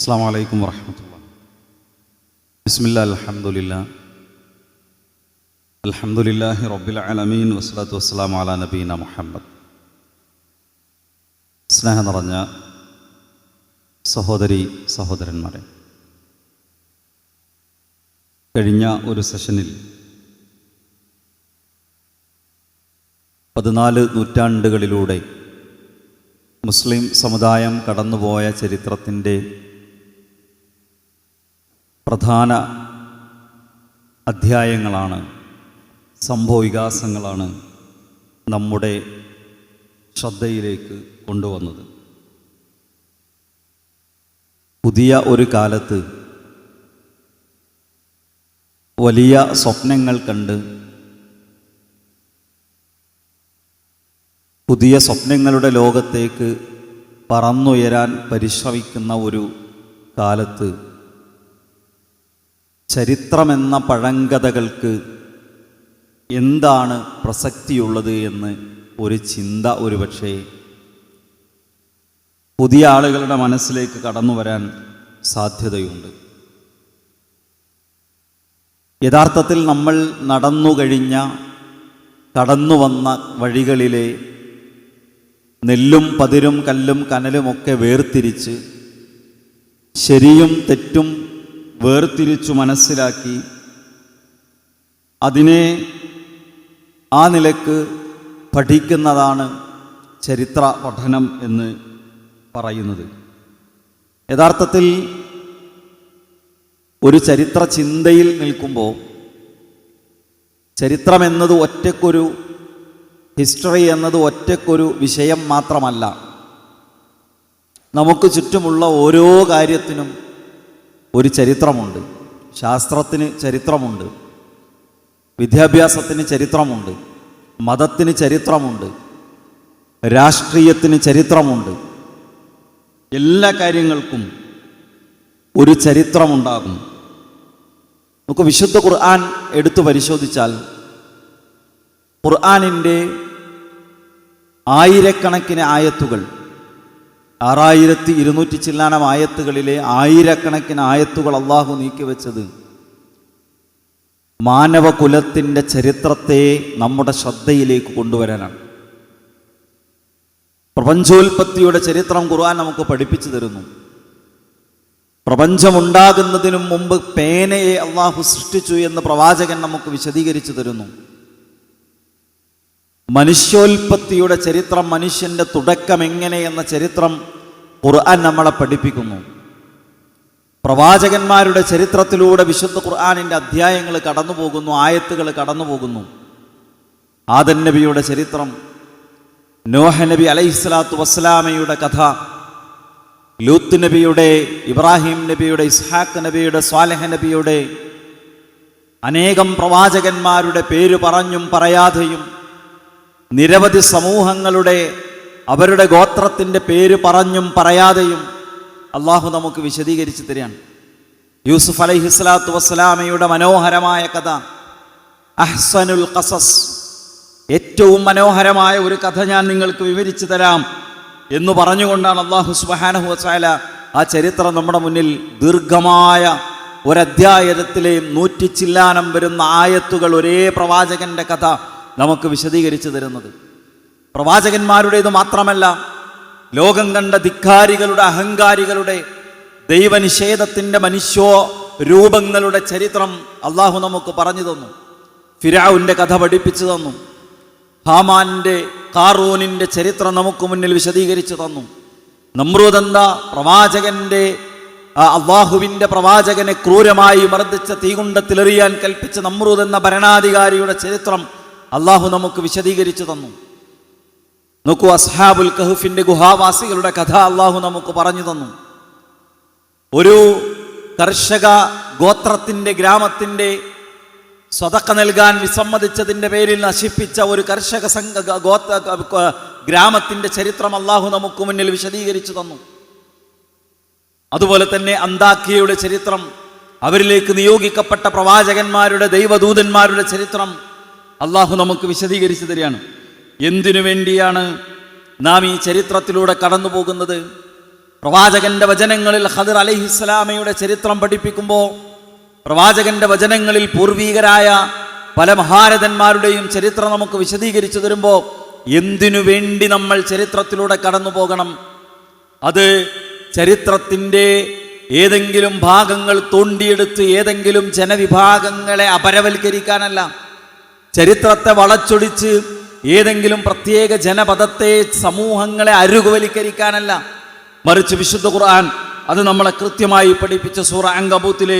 അസ്സലാമു അലൈക്കും വറഹ്മത്തുള്ളാഹി. ബിസ്മില്ലാഹി അൽഹംദുലില്ലാഹി റബ്ബിൽ ആലമീൻ വസ്സലാത്തു വസ്സലാമു അലാ നബീന മുഹമ്മദ്. സ്നേഹം നിറഞ്ഞ സഹോദരി സഹോദരന്മാരെ, കഴിഞ്ഞ ഒരു സെഷനിൽ 14 നൂറ്റാണ്ടുകളിലൂടെ മുസ്ലിം സമുദായം കടന്നുപോയ ചരിത്രത്തിൻ്റെ പ്രധാന അധ്യായങ്ങളാണ്, സംഭവവികാസങ്ങളാണ് നമ്മുടെ ശ്രദ്ധയിലേക്ക് കൊണ്ടുവന്നത്. പുതിയ ഒരു കാലത്ത് വലിയ സ്വപ്നങ്ങൾ കണ്ട് പുതിയ സ്വപ്നങ്ങളുടെ ലോകത്തേക്ക് പറന്നുയരാൻ പരിശ്രമിക്കുന്ന ഒരു കാലത്ത് ചരിത്രമെന്ന പഴങ്കഥകൾക്ക് എന്താണ് പ്രസക്തിയുള്ളത് എന്ന് ഒരു ചിന്ത ഒരുപക്ഷേ പുതിയ ആളുകളുടെ മനസ്സിലേക്ക് കടന്നു വരാൻ സാധ്യതയുണ്ട്. യഥാർത്ഥത്തിൽ നമ്മൾ കടന്നു വന്ന വഴികളിലെ നെല്ലും പതിരും കല്ലും കനലുമൊക്കെ വേർതിരിച്ച്, ശരിയും തെറ്റും വേർതിരിച്ചു മനസ്സിലാക്കി അതിനെ ആ നിലക്ക് പഠിക്കുന്നതാണ് ചരിത്ര പഠനം എന്ന് പറയുന്നത്. യഥാർത്ഥത്തിൽ ഒരു ചരിത്ര ചിന്തയിൽ നിൽക്കുമ്പോൾ ചരിത്രമെന്നത് ഒറ്റക്കൊരു ഹിസ്റ്ററി എന്നത് ഒറ്റക്കൊരു വിഷയം മാത്രമല്ല. നമുക്ക് ചുറ്റുമുള്ള ഓരോ കാര്യത്തിനും ഒരു ചരിത്രമുണ്ട്. ശാസ്ത്രത്തിന് ചരിത്രമുണ്ട്, വിദ്യാഭ്യാസത്തിന് ചരിത്രമുണ്ട്, മതത്തിന് ചരിത്രമുണ്ട്, രാഷ്ട്രീയത്തിന് ചരിത്രമുണ്ട്. എല്ലാ കാര്യങ്ങൾക്കും ഒരു ചരിത്രമുണ്ടാകും. നമുക്ക് വിശുദ്ധ ഖുർആൻ എടുത്തു പരിശോധിച്ചാൽ ഖുർആനിൻ്റെ ആയിരക്കണക്കിന് ആയത്തുകൾ, 6200 ചില്ലാനം ആയത്തുകളിലെ ആയിരക്കണക്കിന് ആയത്തുകൾ അള്ളാഹു നീക്കിവെച്ചത് മാനവകുലത്തിൻ്റെ ചരിത്രത്തെ നമ്മുടെ ശ്രദ്ധയിലേക്ക് കൊണ്ടുവരാനാണ്. പ്രപഞ്ചോൽപത്തിയുടെ ചരിത്രം ഖുർആൻ നമുക്ക് പഠിപ്പിച്ചു തരുന്നു. പ്രപഞ്ചമുണ്ടാകുന്നതിനു മുമ്പ് പേനയെ അള്ളാഹു സൃഷ്ടിച്ചു എന്ന് പ്രവാചകൻ നമുക്ക് വിശദീകരിച്ചു തരുന്നു. മനുഷ്യോൽപത്തിയുടെ ചരിത്രം, മനുഷ്യൻ്റെ തുടക്കം എങ്ങനെയെന്ന ചരിത്രം ഖുർആൻ നമ്മളെ പഠിപ്പിക്കുന്നു. പ്രവാചകന്മാരുടെ ചരിത്രത്തിലൂടെ വിശുദ്ധ ഖുർആനിൻ്റെ അധ്യായങ്ങൾ കടന്നു പോകുന്നു, ആയത്തുകൾ കടന്നു പോകുന്നു. ആദം നബിയുടെ ചരിത്രം, നോഹ നബി അലൈഹിസ്സലാത്തു വസ്സലാമയുടെ കഥ, ലൂത്ത് നബിയുടെ, ഇബ്രാഹിം നബിയുടെ, ഇസ്ഹാഖ് നബിയുടെ, സ്വാലിഹ് നബിയുടെ, അനേകം പ്രവാചകന്മാരുടെ പേര് പറഞ്ഞും പറയാതെയും നിരവധി സമൂഹങ്ങളുടെ അവരുടെ ഗോത്രത്തിൻ്റെ പേര് പറഞ്ഞും പറയാതെയും അള്ളാഹു നമുക്ക് വിശദീകരിച്ച് തരികയാണ്. യൂസുഫ് അലൈഹിസ്സലാത്തു വസ്സലാമയുടെ മനോഹരമായ കഥ, അഹ്സനുൽ ഖസസ്, ഏറ്റവും മനോഹരമായ ഒരു കഥ ഞാൻ നിങ്ങൾക്ക് വിവരിച്ചു തരാം എന്ന് പറഞ്ഞുകൊണ്ടാണ് അള്ളാഹു സുബ്ഹാനഹു വതആല ആ ചരിത്രം നമ്മുടെ മുന്നിൽ ദീർഘമായ ഒരധ്യായത്തിലെ 100 ചില്ലാനം വരുന്ന ആയത്തുകൾ ഒരേ പ്രവാചകന്റെ കഥ നമുക്ക് വിശദീകരിച്ചു തരുന്നത്. പ്രവാചകന്മാരുടേത് മാത്രമല്ല, ലോകം കണ്ട ധിക്കാരികളുടെ, അഹങ്കാരികളുടെ, ദൈവനിഷേധത്തിൻ്റെ മനുഷ്യോ രൂപങ്ങളുടെ ചരിത്രം അള്ളാഹു നമുക്ക് പറഞ്ഞു തന്നു. ഫിർഔന്റെ കഥ പഠിപ്പിച്ചു തന്നു. ഹാമാന്റെ, ഖാറൂനിൻ്റെ ചരിത്രം നമുക്ക് മുന്നിൽ വിശദീകരിച്ചു തന്നു. നമ്രൂദ് എന്ന പ്രവാചകന്റെ, അള്ളാഹുവിൻ്റെ പ്രവാചകനെ ക്രൂരമായി മർദ്ദിച്ച തീകുണ്ടത്തിലെറിയാൻ കൽപ്പിച്ച നമ്രൂദ് എന്ന ഭരണാധികാരിയുടെ ചരിത്രം അള്ളാഹു നമുക്ക് വിശദീകരിച്ചു തന്നു. നോക്കൂ, അസ്ഹാബുൽ കഹ്ഫിന്റെ ഗുഹാവാസികളുടെ കഥ അള്ളാഹു നമുക്ക് പറഞ്ഞു തന്നു. ഒരു കർഷക ഗോത്രത്തിൻ്റെ, ഗ്രാമത്തിൻ്റെ സ്വതക്ക നൽകാൻ വിസമ്മതിച്ചതിൻ്റെ പേരിൽ നശിപ്പിച്ച ഒരു കർഷക ഗ്രാമത്തിൻ്റെ ചരിത്രം അള്ളാഹു നമുക്ക് മുന്നിൽ വിശദീകരിച്ചു തന്നു. അതുപോലെ തന്നെ അന്താക്കിയയുടെ ചരിത്രം, അവരിലേക്ക് നിയോഗിക്കപ്പെട്ട പ്രവാചകന്മാരുടെ, ദൈവദൂതന്മാരുടെ ചരിത്രം അള്ളാഹു നമുക്ക് വിശദീകരിച്ചു തരികയാണ്. എന്തിനു വേണ്ടിയാണ് നാം ഈ ചരിത്രത്തിലൂടെ കടന്നു പോകുന്നത്? പ്രവാചകന്റെ വചനങ്ങളിൽ ഖദിർ അലൈഹിസ്സലാമയുടെ ചരിത്രം പഠിപ്പിക്കുമ്പോൾ പ്രവാചകന്റെ വചനങ്ങളിൽ പൂർവീകരായ പല മഹാരഥന്മാരുടെയും ചരിത്രം നമുക്ക് വിശദീകരിച്ചു തരുമ്പോൾ എന്തിനു വേണ്ടി നമ്മൾ ചരിത്രത്തിലൂടെ കടന്നു പോകണം? അത് ചരിത്രത്തിൻ്റെ ഏതെങ്കിലും ഭാഗങ്ങൾ തോണ്ടിയെടുത്ത് ഏതെങ്കിലും ജനവിഭാഗങ്ങളെ അപരവൽക്കരിക്കാനല്ല, ചരിത്രത്തെ വളച്ചൊടിച്ച് ഏതെങ്കിലും പ്രത്യേക ജനപദത്തെ, സമൂഹങ്ങളെ അരുകുവൽക്കരിക്കാനല്ല, മറിച്ച് വിശുദ്ധ ഖുർആൻ അത് നമ്മളെ കൃത്യമായി പഠിപ്പിച്ച സൂറ അൻകബൂത്തിലെ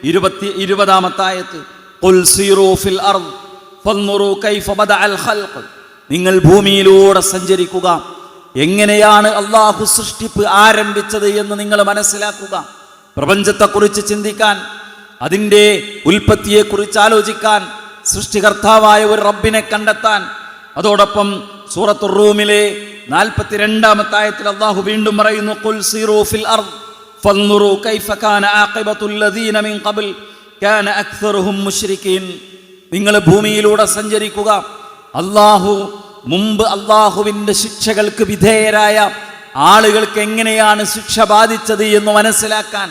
20-ാമത്തെ ആയത്ത്, ഖുൽ സീറൂ ഫിൽ അർദ് ഫൻദുറൂ കൈഫ ബദഅൽ ഖൽഖ്, നിങ്ങൾ ഭൂമിയിലൂടെ സഞ്ചരിക്കുക, എങ്ങനെയാണ് അള്ളാഹു സൃഷ്ടിപ്പ് ആരംഭിച്ചത് എന്ന് നിങ്ങൾ മനസ്സിലാക്കുക. പ്രപഞ്ചത്തെക്കുറിച്ച് ചിന്തിക്കാൻ, അതിൻ്റെ ഉൽപ്പത്തിയെക്കുറിച്ച് ആലോചിക്കാൻ, സൃഷ്ടികർത്താവായ ഒരു റബ്ബിനെ കണ്ടെത്താൻ. അതോടൊപ്പം സൂറത്തുർ റൂമിലെ 42-ാമത്തെ ആയത്തിൽ അള്ളാഹു വീണ്ടും പറയുന്നു, ഖുൽ സീറൂ ഫിൽ അർദ് ഫൻദുറൂ കൈഫ കാന ആഖിബത്തുൽ ലദീന മിൻ ഖബ്ൽ കാന അക്സറുഹും മുശ്രിക്കീൻ, നിങ്ങൾ ഭൂമിയിലൂടെ സഞ്ചരിക്കുക, മുമ്പ് അള്ളാഹുവിൻ്റെ ശിക്ഷകൾക്ക് വിധേയരായ ആളുകൾക്ക് എങ്ങനെയാണ് ശിക്ഷ ബാധിച്ചത് എന്ന് മനസ്സിലാക്കാൻ.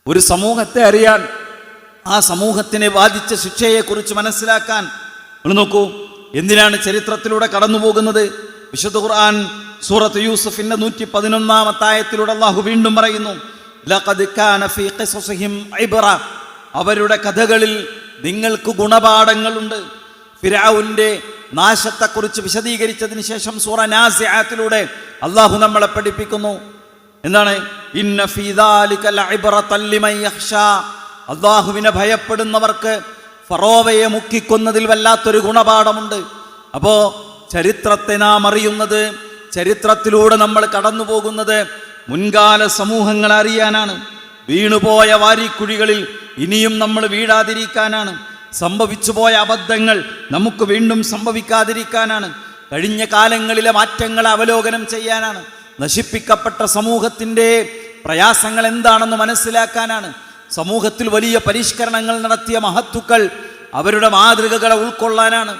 ഒരു സമൂഹത്തെ അറിയാൻ, ആ സമൂഹത്തിനെ ബാധിച്ച ശിക്ഷയെക്കുറിച്ച് മനസ്സിലാക്കാൻ. നിങ്ങൾ നോക്കൂ, എന്തിനാണ് ചരിത്രത്തിലൂടെ കടന്നു പോകുന്നത്? വിശുദ്ധ ഖുർആൻ സൂറത്ത് യൂസുഫിന്റെ 111-ാമത്തെ ആയത്തിലൂടെ അള്ളാഹു വീണ്ടും പറയുന്നു, ലഖദ് കാന ഫീ ഖിസസിഹിം ഇബ്റ, അവരുടെ കഥകളിൽ നിങ്ങൾക്ക് ഗുണപാഠങ്ങളുണ്ട്. ഫിർഔന്റെ നാശത്തെക്കുറിച്ച് വിശദീകരിച്ചതിന് ശേഷം സൂറ നാസിആത്തിലൂടെ അള്ളാഹു നമ്മളെ പഠിപ്പിക്കുന്നു. എന്താണ്? ഇന്ന ഫീ ദാലിക ലഇബ്റതൻ ലിമൻ യഖ്ശാ, അള്ളാഹുവിനെ ഭയപ്പെടുന്നവർക്ക് ഫറോവയെ മുക്കിക്കൊന്നതിൽ വല്ലാത്തൊരു ഗുണപാഠമുണ്ട്. അപ്പോൾ ചരിത്രത്തെ നാം അറിയുന്നത്, ചരിത്രത്തിലൂടെ നമ്മൾ കടന്നു പോകുന്നത് മുൻകാല സമൂഹങ്ങളെ അറിയാനാണ്. വീണുപോയ വാരിക്കുഴികളിൽ ഇനിയും നമ്മൾ വീഴാതിരിക്കാനാണ്. സംഭവിച്ചുപോയ അബദ്ധങ്ങൾ നമുക്ക് വീണ്ടും സംഭവിക്കാതിരിക്കാനാണ്. കഴിഞ്ഞ കാലങ്ങളിലെ മാറ്റങ്ങളെ അവലോകനം ചെയ്യാനാണ്. നശിപ്പിക്കപ്പെട്ട സമൂഹത്തിൻ്റെ പ്രയാസങ്ങൾ എന്താണെന്ന് മനസ്സിലാക്കാനാണ്. സമൂഹത്തിൽ വലിയ പരിഷ്കരണങ്ങൾ നടത്തിയ മഹത്തുക്കൾ, അവരുടെ മാതൃകകളെ ഉൾക്കൊള്ളാനാണ്.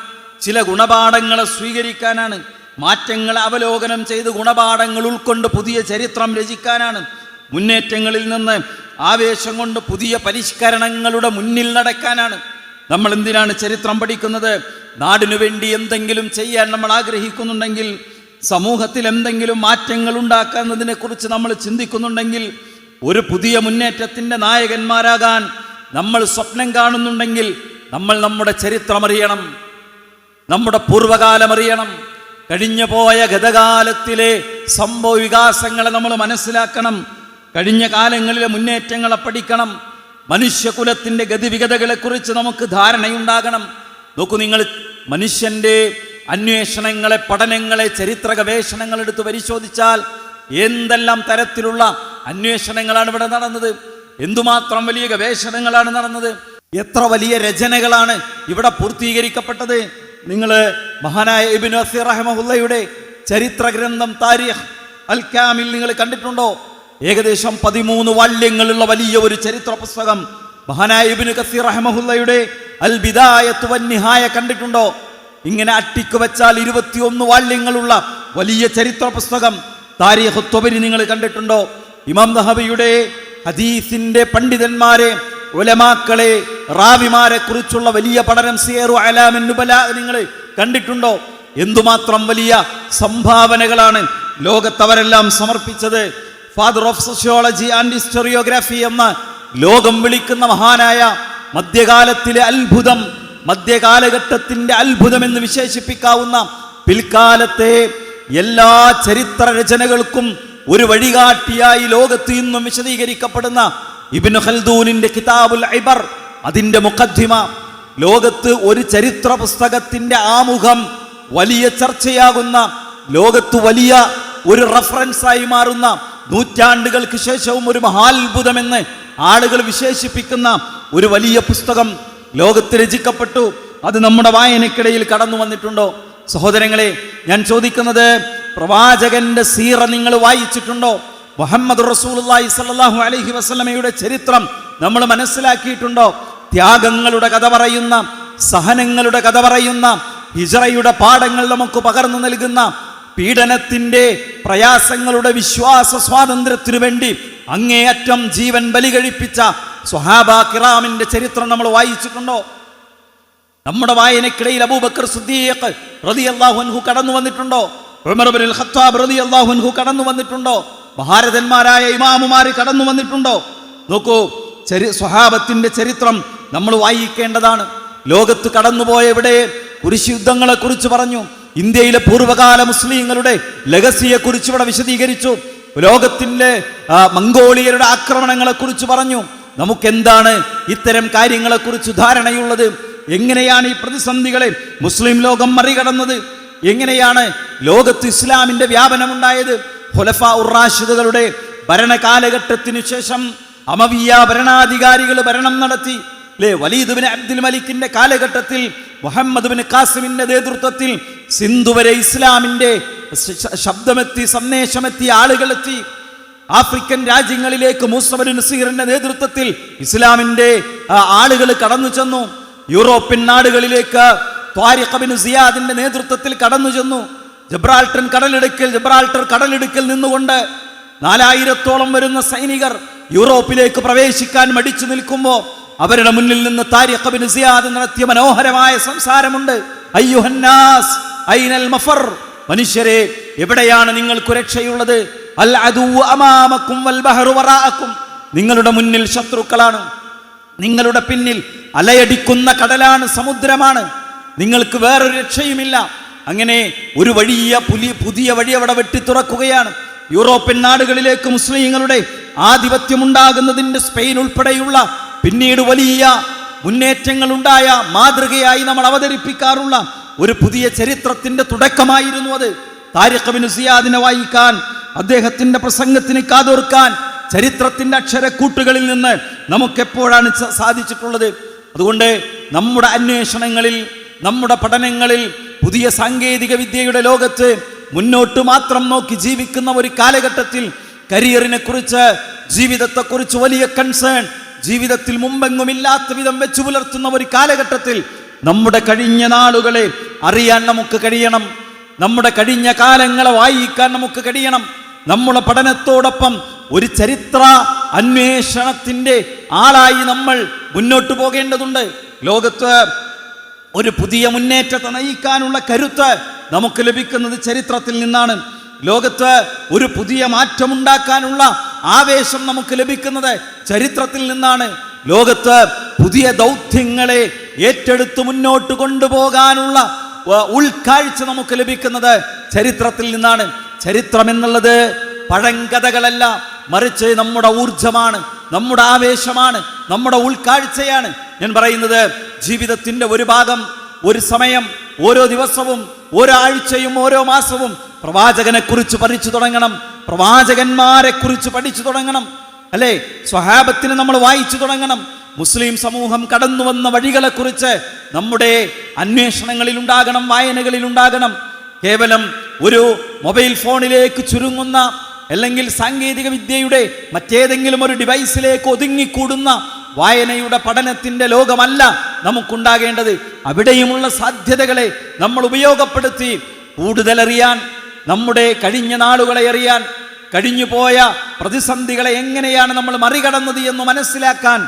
ചില ഗുണപാഠങ്ങളെ സ്വീകരിക്കാനാണ്. മാറ്റങ്ങളെ അവലോകനം ചെയ്ത് ഗുണപാഠങ്ങൾ ഉൾക്കൊണ്ട് പുതിയ ചരിത്രം രചിക്കാനാണ്. മുന്നേറ്റങ്ങളിൽ നിന്ന് ആവേശം കൊണ്ട് പുതിയ പരിഷ്കരണങ്ങളുടെ മുന്നിൽ നടക്കാനാണ്. നമ്മൾ എന്തിനാണ് ചരിത്രം പഠിക്കുന്നത്? നാടിനു വേണ്ടി എന്തെങ്കിലും ചെയ്യാൻ നമ്മൾ ആഗ്രഹിക്കുന്നുണ്ടെങ്കിൽ, സമൂഹത്തിൽ എന്തെങ്കിലും മാറ്റങ്ങൾ ഉണ്ടാക്കുന്നതിനെ കുറിച്ച് നമ്മൾ ചിന്തിക്കുന്നുണ്ടെങ്കിൽ, ഒരു പുതിയ മുന്നേറ്റത്തിൻ്റെ നായകന്മാരാകാൻ നമ്മൾ സ്വപ്നം കാണുന്നുണ്ടെങ്കിൽ, നമ്മൾ നമ്മുടെ ചരിത്രം അറിയണം, നമ്മുടെ പൂർവ്വകാലം അറിയണം. കഴിഞ്ഞു പോയ ഗതകാലത്തിലെ സംഭവ വികാസങ്ങളെ നമ്മൾ മനസ്സിലാക്കണം. കഴിഞ്ഞ കാലങ്ങളിലെ മുന്നേറ്റങ്ങളെ പഠിക്കണം. മനുഷ്യകുലത്തിൻ്റെ ഗതിവിഗതകളെക്കുറിച്ച് നമുക്ക് ധാരണയുണ്ടാകണം. നോക്കൂ, നിങ്ങൾ മനുഷ്യൻ്റെ അന്വേഷണങ്ങളെ, പഠനങ്ങളെ, ചരിത്ര ഗവേഷണങ്ങൾ എടുത്ത് പരിശോധിച്ചാൽ എന്തെല്ലാം തരത്തിലുള്ള അന്വേഷണങ്ങളാണ് ഇവിടെ നടന്നത്, എന്തുമാത്രം വലിയ ഗവേഷണങ്ങളാണ് നടന്നത്, എത്ര വലിയ രചനകളാണ് ഇവിടെ പൂർത്തീകരിക്കപ്പെട്ടത്. നിങ്ങൾ മഹാനായ ഇബ്നു കസീർ റഹിമഹുള്ളയുടെ ചരിത്ര ഗ്രന്ഥം താരിഖ് അൽ കാമിൽ നിങ്ങൾ കണ്ടിട്ടുണ്ടോ? ഏകദേശം 13 വാല്യങ്ങളുള്ള വലിയ ഒരു ചരിത്ര പുസ്തകം മഹാനായ ഇബ്നു കസീർ റഹിമഹുള്ളയുടെ അൽ ബിദായത്തു വൻ നിഹായ കണ്ടിട്ടുണ്ടോ? ഇങ്ങനെ അട്ടിക്ക് വെച്ചാൽ 21 വാല്യങ്ങളുള്ള വലിയ ചരിത്ര പുസ്തകം താരിഖ് ത്വബരി നിങ്ങൾ കണ്ടിട്ടുണ്ടോ? ഇമാം ദഹബിയുടെ ഹദീസിന്റെ പണ്ഡിതന്മാരെ, ഉലമാക്കളെ, റാവിമാരെ കുറിച്ചുള്ള വലിയ പഠനം സിയറു അലാമിൻ നുബല നിങ്ങൾ കണ്ടിട്ടുണ്ടോ? എന്തുമാത്രം വലിയ സംഭാവനകളാണ് ലോകത്തവരെല്ലാം സമർപ്പിച്ചത്. Father of sociology and historiography എന്ന ലോകം വിളിക്കുന്ന മഹാനായ മധ്യകാലത്തിലെ അത്ഭുതം, മധ്യകാലഘട്ടത്തിന്റെ അത്ഭുതം എന്ന് വിശേഷിപ്പിക്കാവുന്ന പിൽക്കാലത്തെ എല്ലാ ചരിത്ര രചനകൾക്കും ഒരു വഴികാട്ടിയായി ലോകത്ത് ഇന്നും വിശദീകരിക്കപ്പെടുന്ന ഇബ്നു ഖൽദൂനിന്റെ കിതാബുൽ ഇബർ, അതിന്റെ മുഖദ്ദിമ, ലോകത്ത് ഒരു ചരിത്ര പുസ്തകത്തിന്റെ ആമുഖം വലിയ ചർച്ചയാകുന്ന, ലോകത്ത് വലിയ ഒരു റഫറൻസായി മാറുന്ന, നൂറ്റാണ്ടുകൾക്ക് ശേഷവും ഒരു മഹാത്ഭുതമെന്ന് ആളുകൾ വിശേഷിപ്പിക്കുന്ന ഒരു വലിയ പുസ്തകം ലോകത്ത് രചിക്കപ്പെട്ടു. അത് നമ്മുടെ വായനക്കിടയിൽ കടന്നു വന്നിട്ടുണ്ടോ? സഹോദരങ്ങളെ, ഞാൻ ചോദിക്കുന്നത്, പ്രവാചകന്റെ സീറ നിങ്ങൾ വായിച്ചിട്ടുണ്ടോ? മുഹമ്മദ് റസൂലുള്ളാഹി സ്വല്ലല്ലാഹു അലൈഹി വസല്ലമയുടെ ചരിത്രം നമ്മൾ മനസ്സിലാക്കിയിട്ടുണ്ടോ? ത്യാഗങ്ങളുടെ കഥ പറയുന്ന, സഹനങ്ങളുടെ കഥ പറയുന്ന, ഹിജ്റയുടെ പാഠങ്ങൾ നമുക്ക് പകർന്നു നൽകുന്ന, പീഡനത്തിന്റെ പ്രയാസങ്ങളുടെ വിശ്വാസ സ്വാതന്ത്ര്യത്തിനു വേണ്ടി അങ്ങേയറ്റം ജീവൻ ബലി കഴിപ്പിച്ച സ്വഹാബ കിറാമിന്റെ ചരിത്രം നമ്മൾ വായിച്ചിട്ടുണ്ടോ? നമ്മുടെ വായനക്കിടയിൽ അബൂബക്കർ സിദ്ദീഖ് റളിയല്ലാഹു അൻഹു കടന്നു വന്നിട്ടുണ്ടോ? ഉമർ ഇബ്നുൽ ഖത്താബ് റളിയല്ലാഹു അൻഹു കടന്നു വന്നിട്ടുണ്ടോ? മഹാരഥന്മാരായ ഇമാമുമാർ കടന്നു വന്നിട്ടുണ്ടോ? നോക്കൂ, സ്വഹാബത്തിന്റെ ചരിത്രം നമ്മൾ വായിക്കേണ്ടതാണ്. ലോകത്ത് കടന്നുപോയ ഇവിടെ കുരിശ് യുദ്ധങ്ങളെ കുറിച്ച് പറഞ്ഞു. ഇന്ത്യയിലെ പൂർവ്വകാല മുസ്ലിങ്ങളുടെ ലെഗസിയെ കുറിച്ച് ഇവിടെ വിശദീകരിച്ചു. ലോകത്തിന്റെ മംഗോളിയരുടെ ആക്രമണങ്ങളെ കുറിച്ച് പറഞ്ഞു. നമുക്കെന്താണ് ഇത്തരം കാര്യങ്ങളെ കുറിച്ച് ധാരണയുള്ളത്? എങ്ങനെയാണ് ഈ പ്രതിസന്ധികളെ മുസ്ലിം ലോകം മറികടന്നത്? എങ്ങനെയാണ് ലോകത്ത് ഇസ്ലാമിന്റെ വ്യാപനമുണ്ടായത്? ഖുലഫാ ഉർ-റാഷിദുകളുടെ ഭരണകാലഘട്ടത്തിനു ശേഷം അമവിയ ഭരണാധികാരികൾ ഭരണം നടത്തി. വലീദ് ബിൻ അബ്ദുൽ മലിക്കിന്റെ കാലഘട്ടത്തിൽ മുഹമ്മദ് ബിൻ ഖാസിമിന്റെ നേതൃത്വത്തിൽ സിന്ധു വരെ ഇസ്ലാമിന്റെ ശബ്ദമെത്തി, സന്ദേശമെത്തി, ആളുകളെത്തി. ആഫ്രിക്കൻ രാജ്യങ്ങളിലേക്ക് മൂസ ബിൻ നസീറിന്റെ നേതൃത്വത്തിൽ ഇസ്ലാമിന്റെ ആളുകൾ കടന്നു ചെന്നു. യൂറോപ്യൻ നാടുകളിലേക്ക് ത്വാരിഖ് ബിൻ സിയാദിന്റെ നേതൃത്വത്തിൽ കടന്നു ചെന്നു. ജബ്രാൾട്ടർ കടലിടുക്കിൽ നിന്നുകൊണ്ട് 4000-ഓളം വരുന്ന സൈനികർ യൂറോപ്പിലേക്ക് പ്രവേശിക്കാൻ മടിച്ചു നിൽക്കുമ്പോൾ അവരുടെ മുന്നിൽ നിന്ന് താരിഖ് ബിൻ സിയാദ് നടത്തിയ മനോഹരമായ സംസാരമുണ്ട്. അയ്യുഹന്നാസ് ഐനൽ മഫർ, മനുഷ്യരെ എവിടെയാണ് നിങ്ങൾക്ക് രക്ഷയുള്ളത്? അൽ അദു അമാമക്കും വൽ ബഹറു വറാഅക്കും, നിങ്ങളുടെ മുന്നിൽ ശത്രുക്കളാണ്, നിങ്ങളുടെ പിന്നിൽ അലയടിക്കുന്ന കടലാണ്, സമുദ്രമാണ്, നിങ്ങൾക്ക് വേറൊരു രക്ഷയുമില്ല. അങ്ങനെ ഒരു പുതിയ വഴി അവിടെ വെട്ടിത്തുറക്കുകയാണ്. യൂറോപ്യൻ നാടുകളിലേക്ക് മുസ്ലിങ്ങളുടെ ആധിപത്യം ഉണ്ടാകുന്നതിന്റെ സ്പെയിൻ ഉൾപ്പെടെയുള്ള പിന്നീട് വലിയ മുന്നേറ്റങ്ങൾ ഉണ്ടായ മാതൃകയായി നമ്മൾ അവതരിപ്പിക്കാറുള്ള ഒരു പുതിയ ചരിത്രത്തിന്റെ തുടക്കമായിരുന്നു അത്. താരിഖ് ബിൻ സിയാദിനെ വായിക്കാൻ, അദ്ദേഹത്തിന്റെ പ്രസംഗത്തിന് കാതോർക്കാൻ ചരിത്രത്തിന്റെ അക്ഷരക്കൂട്ടുകളിൽ നിന്ന് നമുക്കെപ്പോഴാണ് സാധിച്ചിട്ടുള്ളത്? അതുകൊണ്ട് നമ്മുടെ അന്വേഷണങ്ങളിൽ, നമ്മുടെ പഠനങ്ങളിൽ പുതിയ സാങ്കേതിക വിദ്യയുടെ ലോകത്ത് മുന്നോട്ട് മാത്രം നോക്കി ജീവിക്കുന്ന ഒരു കാലഘട്ടത്തിൽ കരിയറിനെ കുറിച്ച്, ജീവിതത്തെക്കുറിച്ച് വലിയ കൺസേൺ ജീവിതത്തിൽ മുമ്പെങ്ങുമില്ലാത്ത വിധം വെച്ചു പുലർത്തുന്ന ഒരു കാലഘട്ടത്തിൽ നമ്മുടെ കഴിഞ്ഞ നാളുകളെ അറിയാൻ നമുക്ക് കഴിയണം. നമ്മുടെ കഴിഞ്ഞ കാലങ്ങളെ വായിക്കാൻ നമുക്ക് കഴിയണം. നമ്മുടെ പഠനത്തോടൊപ്പം ഒരു ചരിത്ര അന്വേഷണത്തിന്റെ ആളായി നമ്മൾ മുന്നോട്ട് പോകേണ്ടതുണ്ട്. ലോകത്ത് ഒരു പുതിയ മുന്നേറ്റത്തെ നയിക്കാനുള്ള കരുത്ത് നമുക്ക് ലഭിക്കുന്നത് ചരിത്രത്തിൽ നിന്നാണ്. ലോകത്ത് ഒരു പുതിയ മാറ്റമുണ്ടാക്കാനുള്ള ആവേശം നമുക്ക് ലഭിക്കുന്നത് ചരിത്രത്തിൽ നിന്നാണ്. ലോകത്ത് പുതിയ ദൗത്യങ്ങളെ ഏറ്റെടുത്ത് മുന്നോട്ട് കൊണ്ടുപോകാനുള്ള ഉൾക്കാഴ്ച നമുക്ക് ലഭിക്കുന്നത് ചരിത്രത്തിൽ നിന്നാണ്. ചരിത്രം എന്നുള്ളത് പഴങ്കഥകളല്ല, മറിച്ച് നമ്മുടെ ഊർജമാണ്, നമ്മുടെ ആവേശമാണ്, നമ്മുടെ ഉൾക്കാഴ്ചയാണ്. ഞാൻ പറയുന്നത് ജീവിതത്തിന്റെ ഒരു ഭാഗം, ഒരു സമയം, ഓരോ ദിവസവും, ഓരോ ആഴ്ചയും, ഓരോ മാസവും പ്രവാചകനെ കുറിച്ച് പഠിച്ചു തുടങ്ങണം, പ്രവാചകന്മാരെ കുറിച്ച് പഠിച്ചു തുടങ്ങണം, അല്ലേ? സ്വഹാബത്തിനെ നമ്മൾ വായിച്ചു തുടങ്ങണം. മുസ്ലിം സമൂഹം കടന്നു വന്ന വഴികളെ കുറിച്ച് നമ്മുടെ അന്വേഷണങ്ങളിൽ ഉണ്ടാകണം, വായനകളിൽ ഉണ്ടാകണം. കേവലം ഒരു മൊബൈൽ ഫോണിലേക്ക് ചുരുങ്ങുന്ന, അല്ലെങ്കിൽ സാങ്കേതിക വിദ്യയുടെ മറ്റേതെങ്കിലും ഒരു ഡിവൈസിലേക്ക് ഒതുങ്ങിക്കൂടുന്ന വായനയുടെ പഠനത്തിന്റെ ലോകമല്ല നമുക്കുണ്ടാകേണ്ടത്. അവിടെയുമുള്ള സാധ്യതകളെ നമ്മൾ ഉപയോഗപ്പെടുത്തി കൂടുതൽ അറിയാൻ, നമ്മുടെ കഴിഞ്ഞ നാളുകളെ അറിയാൻ, കഴിഞ്ഞുപോയ പ്രതിസന്ധികളെ എങ്ങനെയാണ് നമ്മൾ മറികടന്നത് എന്ന് മനസ്സിലാക്കാൻ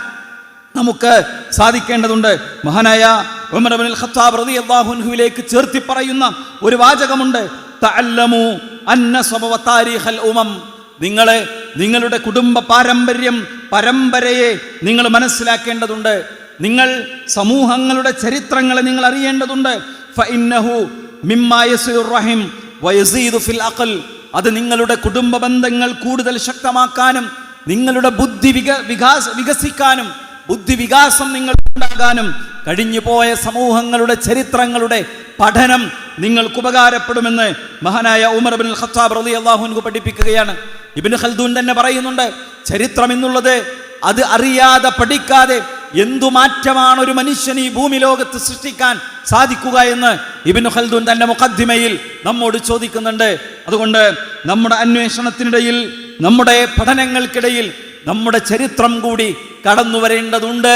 നമുക്ക് സാധിക്കേണ്ടതുണ്ട്. മഹാനായ ഉമർ ഇബ്നുൽ ഖത്താബ് റളിയല്ലാഹു അൻഹുവിലേക്ക് ചേർത്തി പറയുന്ന ഒരു വാചകമുണ്ട്. തഅല്ലമു അന്നസബ വതാരീഖൽ ഉമം, നിങ്ങളുടെ കുടുംബ പരമ്പരയെ നിങ്ങൾ മനസ്സിലാക്കേണ്ടതുണ്ട്. നിങ്ങൾ സമൂഹങ്ങളുടെ ചരിത്രങ്ങളെ നിങ്ങൾ അറിയേണ്ടതുണ്ട്. ഫഇന്നഹു മിമ്മാ യസിറുർ റഹിം വയസീദു ഫിൽ അഖൽ, അത് നിങ്ങളുടെ കുടുംബ ബന്ധങ്ങൾ കൂടുതൽ ശക്തമാക്കാനും, നിങ്ങളുടെ ബുദ്ധി വികസിക്കാനും, ബുദ്ധിവികാസം നിങ്ങൾക്കുണ്ടാകാനും, കഴിഞ്ഞുപോയ സമൂഹങ്ങളുടെ ചരിത്രങ്ങളുടെ പഠനം നിങ്ങൾക്ക് ഉപകാരപ്പെടുമെന്ന് മഹാനായ ഉമർ ഇബ്നുൽ ഖത്താബ് റളിയല്ലാഹു അൻഹു പഠിപ്പിക്കുകയാണ്. ഇബ്നു ഖൽദൂൻ തന്നെ പറയുന്നുണ്ട്, ചരിത്രം എന്നുള്ളത് അത് അറിയാതെ, പഠിക്കാതെ എന്തു മാറ്റമാണ് ഒരു മനുഷ്യൻ ഈ ഭൂമി ലോകത്ത് സൃഷ്ടിക്കാൻ സാധിക്കുക എന്ന് ഇബ്നു ഖൽദൂൻ തന്റെ മുഖദ്ദിമയിൽ നമ്മോട് ചോദിക്കുന്നുണ്ട്. അതുകൊണ്ട് നമ്മുടെ അന്വേഷണത്തിനിടയിൽ, നമ്മുടെ പഠനങ്ങൾക്കിടയിൽ നമ്മുടെ ചരിത്രം കൂടി കടന്നു വരേണ്ടതുണ്ട്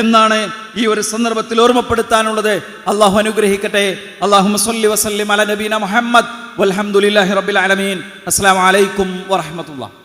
എന്നാണ് ഈ ഒരു സന്ദർഭത്തിൽ ഓർമ്മപ്പെടുത്താനുള്ളത്. അള്ളാഹു അനുഗ്രഹിക്കട്ടെ. അല്ലാഹുമ്മ സ്വല്ലി വസല്ലിം അലാ നബീന മുഹമ്മദ് വൽഹംദുലില്ലാഹി റബ്ബിൽ ആലമീൻ. അസ്സലാമു അലൈക്കും വറഹ്മത്തുള്ളാഹി.